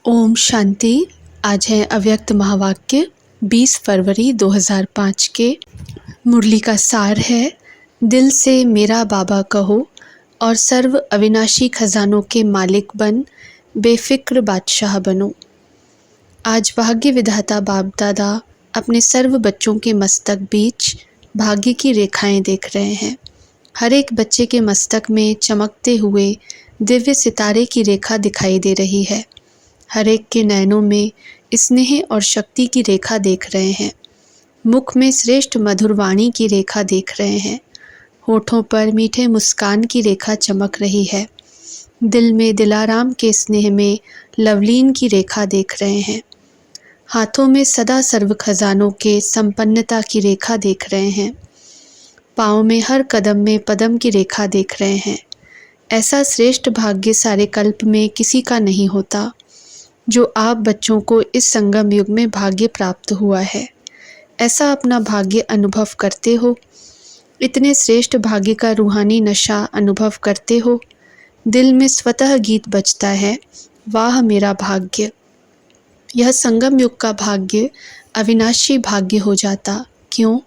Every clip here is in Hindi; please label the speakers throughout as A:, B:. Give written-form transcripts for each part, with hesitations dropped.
A: ओम शांति। आज है अव्यक्त महावाक्य 20 फरवरी 2005 के। मुरली का सार है, दिल से मेरा बाबा कहो और सर्व अविनाशी खजानों के मालिक बन बेफिक्र बादशाह बनो। आज भाग्य विधाता बाप दादा अपने सर्व बच्चों के मस्तक बीच भाग्य की रेखाएं देख रहे हैं। हर एक बच्चे के मस्तक में चमकते हुए दिव्य सितारे की रेखा दिखाई दे रही है। हर एक के नयनों में स्नेह और शक्ति की रेखा देख रहे हैं। मुख में श्रेष्ठ मधुर वाणी की रेखा देख रहे हैं। होठों पर मीठे मुस्कान की रेखा चमक रही है। दिल में दिलाराम के स्नेह में लवलीन की रेखा देख रहे हैं। हाथों में सदा सर्व खजानों के संपन्नता की रेखा देख रहे हैं। पाँव में हर कदम में पदम की रेखा देख रहे हैं। ऐसा श्रेष्ठ भाग्य सारे कल्प में किसी का नहीं होता जो आप बच्चों को इस संगम युग में भाग्य प्राप्त हुआ है। ऐसा अपना भाग्य अनुभव करते हो, इतने श्रेष्ठ भाग्य का रूहानी नशा अनुभव करते हो। दिल में स्वतः गीत बजता है, वाह मेरा भाग्य। यह संगम युग का भाग्य अविनाशी भाग्य हो जाता। क्यों?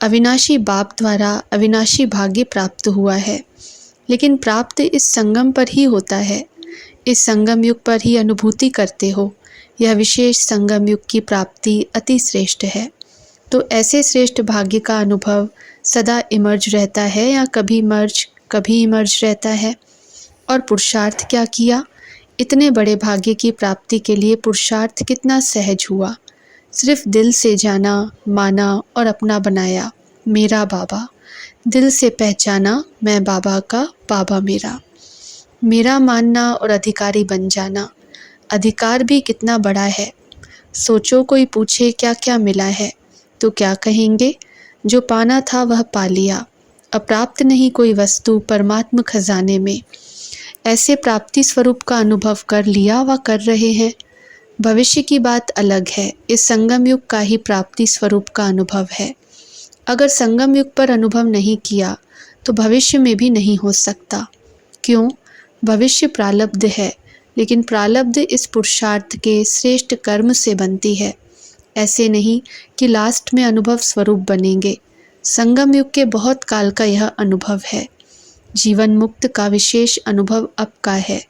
A: अविनाशी बाप द्वारा अविनाशी भाग्य प्राप्त हुआ है, लेकिन प्राप्त इस संगम पर ही होता है। इस संगम युग पर ही अनुभूति करते हो। यह विशेष संगम युग की प्राप्ति अति श्रेष्ठ है। तो ऐसे श्रेष्ठ भाग्य का अनुभव सदा इमर्ज रहता है या कभी इमर्ज रहता है। और पुरुषार्थ क्या किया? इतने बड़े भाग्य की प्राप्ति के लिए पुरुषार्थ कितना सहज हुआ। सिर्फ दिल से जाना, माना और अपना बनाया मेरा बाबा। दिल से पहचाना मैं बाबा का बाबा मेरा मानना और अधिकारी बन जाना। अधिकार भी कितना बड़ा है। सोचो, कोई पूछे क्या क्या मिला है तो क्या कहेंगे? जो पाना था वह पा लिया। अप्राप्त नहीं कोई वस्तु परमात्म खजाने में। ऐसे प्राप्ति स्वरूप का अनुभव कर लिया व कर रहे हैं। भविष्य की बात अलग है। इस संगम युग का ही प्राप्ति स्वरूप का अनुभव है। अगर संगम युग पर अनुभव नहीं किया तो भविष्य में भी नहीं हो सकता। क्यों? भविष्य प्रालब्ध है, लेकिन प्रालब्ध इस पुरुषार्थ के श्रेष्ठ कर्म से बनती है। ऐसे नहीं कि लास्ट में अनुभव स्वरूप बनेंगे। संगम युग के बहुत काल का यह अनुभव है। जीवन मुक्त का विशेष अनुभव अब का है।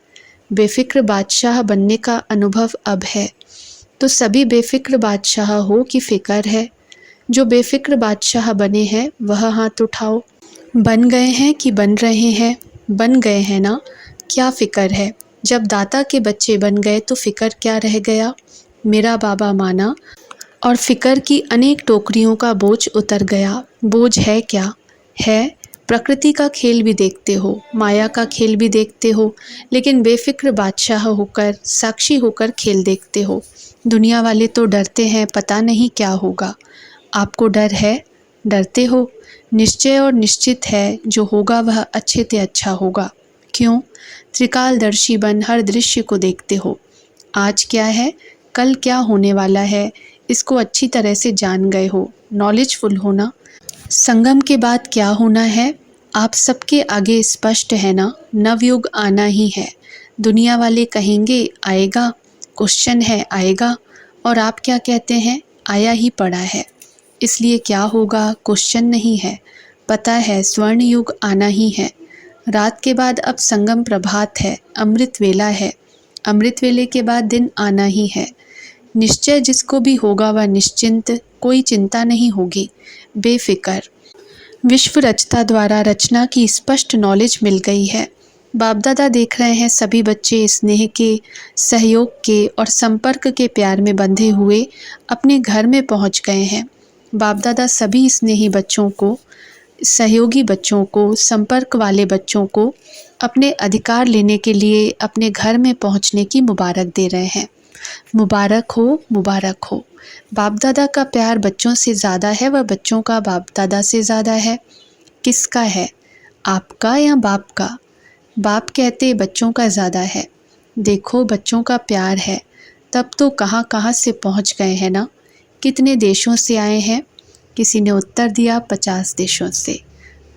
A: बेफिक्र बादशाह बनने का अनुभव अब है। तो सभी बेफिक्र बादशाह हो कि फिक्र है? जो बेफिक्र बादशाह बने हैं वह हाथ उठाओ। बन गए हैं कि बन रहे हैं? बन गए हैं ना? क्या फ़िक्र है? जब दाता के बच्चे बन गए तो फ़िक्र क्या रह गया? मेरा बाबा माना और फ़िक्र की अनेक टोकरियों का बोझ उतर गया। बोझ है क्या? है प्रकृति का खेल भी देखते हो, माया का खेल भी देखते हो, लेकिन बेफिक्र बादशाह होकर, साक्षी होकर खेल देखते हो। दुनिया वाले तो डरते हैं, पता नहीं क्या होगा। आपको डर है? डरते हो? निश्चय और निश्चित है जो होगा वह अच्छे से अच्छा होगा। क्यों? त्रिकालदर्शी बन हर दृश्य को देखते हो। आज क्या है, कल क्या होने वाला है, इसको अच्छी तरह से जान गए हो। नॉलेजफुल होना। संगम के बाद क्या होना है, आप सबके आगे स्पष्ट है ना। नवयुग आना ही है। दुनिया वाले कहेंगे आएगा, क्वेश्चन है आएगा, और आप क्या कहते हैं? आया ही पड़ा है। इसलिए क्या होगा, क्वेश्चन नहीं है। पता है स्वर्ण युग आना ही है। रात के बाद अब संगम प्रभात है, अमृत वेला है। अमृत वेले के बाद दिन आना ही है। निश्चय जिसको भी होगा वह निश्चिंत, कोई चिंता नहीं होगी, बेफिक्र। विश्व रचता द्वारा रचना की स्पष्ट नॉलेज मिल गई है। बाप दादा देख रहे हैं सभी बच्चे स्नेह के, सहयोग के और संपर्क के प्यार में बंधे हुए अपने घर में पहुंच गए हैं। बाप दादा सभी स्नेही बच्चों को, सहयोगी बच्चों को, संपर्क वाले बच्चों को अपने अधिकार लेने के लिए अपने घर में पहुंचने की मुबारक दे रहे हैं। मुबारक हो, मुबारक हो। बाप दादा का प्यार बच्चों से ज़्यादा है, वह बच्चों का बाप दादा से ज़्यादा है। किसका है, आपका या बाप का? बाप कहते बच्चों का ज़्यादा है। देखो बच्चों का प्यार है, तब तो कहाँ कहाँ से पहुँच गए हैं ना। कितने देशों से आए हैं? किसी ने उत्तर दिया 50 देशों से।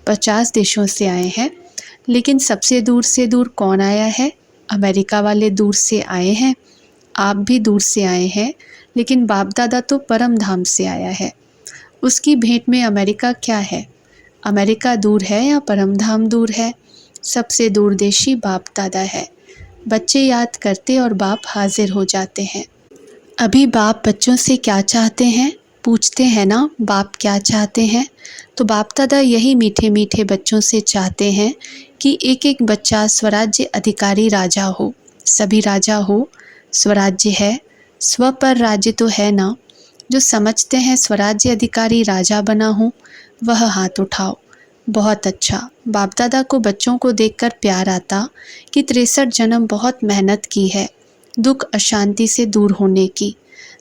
A: 50 देशों से आए हैं, लेकिन सबसे दूर से दूर कौन आया है? अमेरिका वाले दूर से आए हैं। आप भी दूर से आए हैं, लेकिन बाप दादा तो परम धाम से आया है। उसकी भेंट में अमेरिका क्या है? अमेरिका दूर है या परम धाम दूर है? सबसे दूरदेशी बाप दादा है। बच्चे याद करते और बाप हाजिर हो जाते हैं। अभी बाप बच्चों से क्या चाहते हैं? पूछते हैं ना, बाप क्या चाहते हैं? तो बाप दादा यही मीठे मीठे बच्चों से चाहते हैं कि एक एक बच्चा स्वराज्य अधिकारी राजा हो। सभी राजा हो, स्वराज्य है, स्व पर राज्य तो है ना। जो समझते हैं स्वराज्य अधिकारी राजा बना हूँ, वह हाथ उठाओ। बहुत अच्छा। बाप दादा को बच्चों को देखकर प्यार आता कि 63 जन्म बहुत मेहनत की है दुख अशांति से दूर होने की।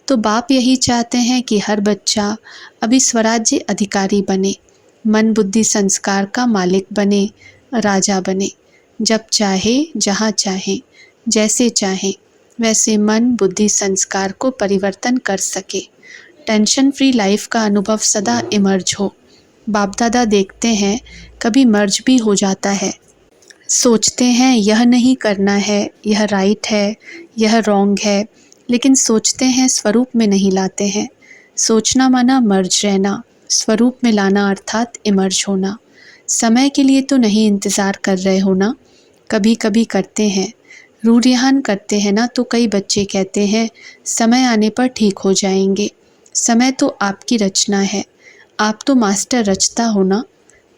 A: तो बाप यही चाहते हैं कि हर बच्चा अभी स्वराज्य अधिकारी बने, मन बुद्धि संस्कार का मालिक बने, राजा बने। जब चाहे, जहाँ चाहे, जैसे चाहे वैसे मन बुद्धि संस्कार को परिवर्तन कर सके। टेंशन फ्री लाइफ का अनुभव सदा इमर्ज हो। बाप दादा देखते हैं कभी मर्ज भी हो जाता है। सोचते हैं यह नहीं करना है, यह राइट है, यह रॉन्ग है, लेकिन सोचते हैं स्वरूप में नहीं लाते हैं। सोचना माना मर्ज रहना, स्वरूप में लाना अर्थात इमर्ज होना। समय के लिए तो नहीं इंतज़ार कर रहे हो ना? कभी कभी करते हैं, रूरियान करते हैं ना। तो कई बच्चे कहते हैं समय आने पर ठीक हो जाएंगे। समय तो आपकी रचना है, आप तो मास्टर रचता हो ना।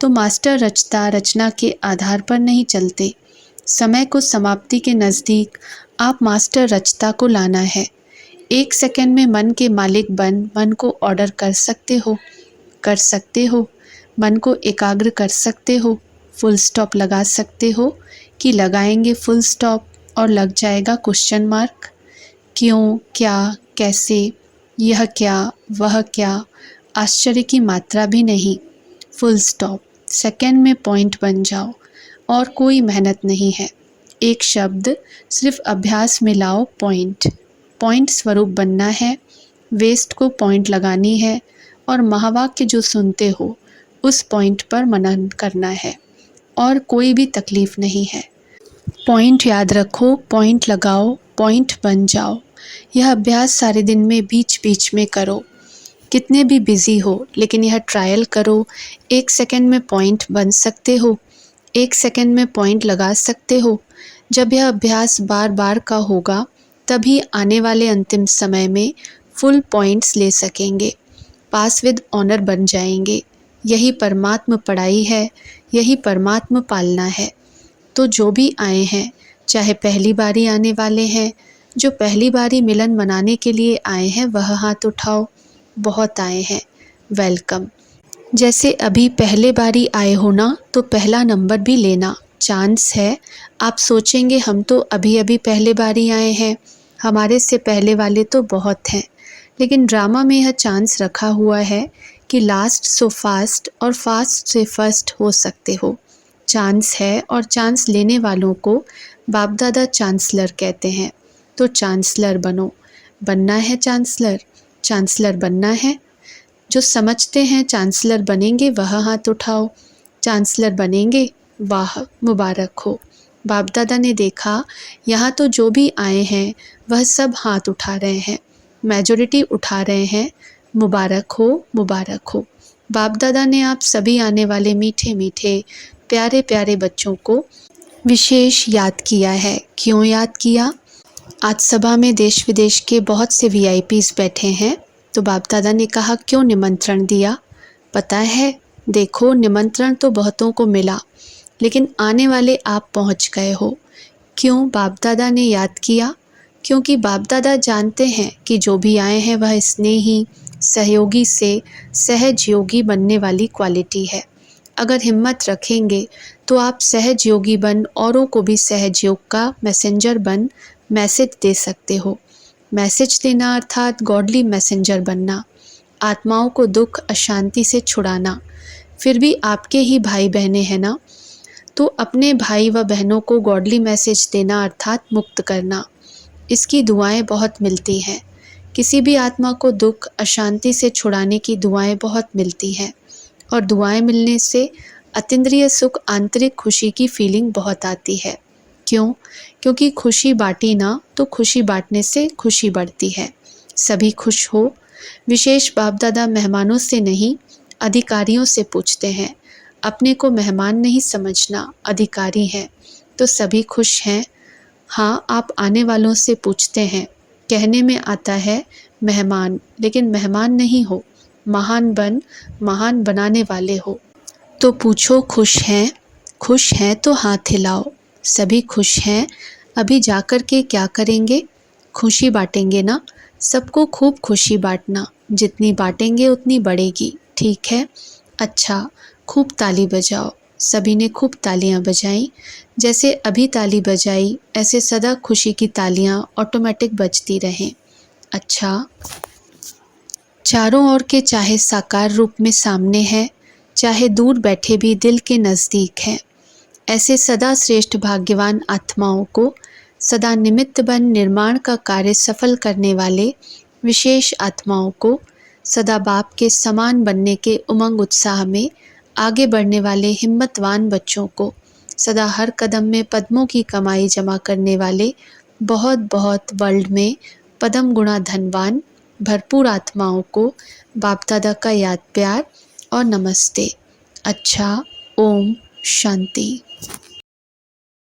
A: तो मास्टर रचता रचना के आधार पर नहीं चलते। समय को समाप्ति के नज़दीक आप मास्टर रचता को लाना है। 1 सेकंड में मन के मालिक बन मन को ऑर्डर कर सकते हो, कर सकते हो। मन को एकाग्र कर सकते हो, फुल स्टॉप लगा सकते हो कि लगाएंगे फुल स्टॉप और लग जाएगा क्वेश्चन मार्क। क्यों, क्या, कैसे, यह क्या, वह क्या, आश्चर्य की मात्रा भी नहीं। फुल स्टॉप, सेकंड में पॉइंट बन जाओ और कोई मेहनत नहीं है। एक शब्द सिर्फ अभ्यास में लाओ, पॉइंट। पॉइंट स्वरूप बनना है, वेस्ट को पॉइंट लगानी है और महावाक्य जो सुनते हो उस पॉइंट पर मनन करना है और कोई भी तकलीफ नहीं है। पॉइंट याद रखो, पॉइंट लगाओ, पॉइंट बन जाओ। यह अभ्यास सारे दिन में बीच बीच में करो, कितने भी बिजी हो, लेकिन यह ट्रायल करो। 1 सेकंड में पॉइंट बन सकते हो, 1 सेकंड में पॉइंट लगा सकते हो। जब यह अभ्यास बार बार का होगा तभी आने वाले अंतिम समय में फुल पॉइंट्स ले सकेंगे, पास विद ऑनर बन जाएंगे। यही परमात्म पढ़ाई है, यही परमात्म पालना है। तो जो भी आए हैं, चाहे पहली बारी आने वाले हैं, जो पहली बारी मिलन मनाने के लिए आए हैं वह हाथ उठाओ। बहुत आए हैं, वेलकम। जैसे अभी पहले बारी आए हो ना, तो पहला नंबर भी लेना, चांस है। आप सोचेंगे हम तो अभी अभी पहले बारी आए हैं, हमारे से पहले वाले तो बहुत हैं, लेकिन ड्रामा में यह चांस रखा हुआ है कि लास्ट सो फास्ट और फास्ट से फर्स्ट हो सकते हो। चांस है और चांस लेने वालों को बाप दादा चांसलर कहते हैं। तो चांसलर बनो, बनना है चांसलर, चांसलर बनना है। जो समझते हैं चांसलर बनेंगे वह हाथ उठाओ। चांसलर बनेंगे, वाह, मुबारक हो। बाप दादा ने देखा यहाँ तो जो भी आए हैं वह सब हाथ उठा रहे हैं, मेजॉरिटी उठा रहे हैं। मुबारक हो, मुबारक हो। बाप दादा ने आप सभी आने वाले मीठे मीठे प्यारे प्यारे बच्चों को विशेष याद किया है। क्यों याद किया? आज सभा में देश विदेश के बहुत से वीआईपीज बैठे हैं, तो बाप दादा ने कहा क्यों निमंत्रण दिया? पता है, देखो निमंत्रण तो बहुतों को मिला, लेकिन आने वाले आप पहुंच गए हो। क्यों बाप दादा ने याद किया? क्योंकि बाप दादा जानते हैं कि जो भी आए हैं वह स्नेही, सहयोगी से सहज योगी बनने वाली क्वालिटी है। अगर हिम्मत रखेंगे तो आप सहज योगी बन औरों को भी सहज योग का मैसेंजर बन मैसेज दे सकते हो। मैसेज देना अर्थात गॉडली मैसेंजर बनना, आत्माओं को दुख अशांति से छुड़ाना। फिर भी आपके ही भाई बहनें हैं ना, तो अपने भाई व बहनों को गॉडली मैसेज देना अर्थात मुक्त करना। इसकी दुआएं बहुत मिलती हैं। किसी भी आत्मा को दुख अशांति से छुड़ाने की दुआएं बहुत मिलती हैं, और दुआएं मिलने से अतीन्द्रिय सुख, आंतरिक खुशी की फीलिंग बहुत आती है। क्यों? क्योंकि खुशी बाँटी ना तो खुशी बाँटने से खुशी बढ़ती है। सभी खुश हो। विशेष बाप दादा मेहमानों से नहीं, अधिकारियों से पूछते हैं। अपने को मेहमान नहीं समझना, अधिकारी हैं। तो सभी खुश हैं। हाँ, आप आने वालों से पूछते हैं। कहने में आता है मेहमान, लेकिन मेहमान नहीं हो, महान बनाने वाले हो। तो पूछो खुश हैं? खुश हैं तो हाथ हिलाओ। सभी खुश हैं। अभी जाकर के क्या करेंगे? खुशी बाँटेंगे ना। सबको खूब खुशी बाँटना, जितनी बाँटेंगे उतनी बढ़ेगी, ठीक है? अच्छा, खूब ताली बजाओ। सभी ने खूब तालियां बजाईं। जैसे अभी ताली बजाई, ऐसे सदा खुशी की तालियां ऑटोमेटिक बजती रहें। अच्छा, चारों ओर के चाहे साकार रूप में सामने है, चाहे दूर बैठे भी दिल के नज़दीक है। ऐसे सदा श्रेष्ठ भाग्यवान आत्माओं को, सदा निमित्त बन निर्माण का कार्य सफल करने वाले विशेष आत्माओं को, सदा बाप के समान बनने के उमंग उत्साह में आगे बढ़ने वाले हिम्मतवान बच्चों को, सदा हर कदम में पद्मों की कमाई जमा करने वाले बहुत बहुत वर्ल्ड में पद्म गुणा धनवान भरपूर आत्माओं को बाप दादा का याद प्यार और नमस्ते। अच्छा, ओम शांति।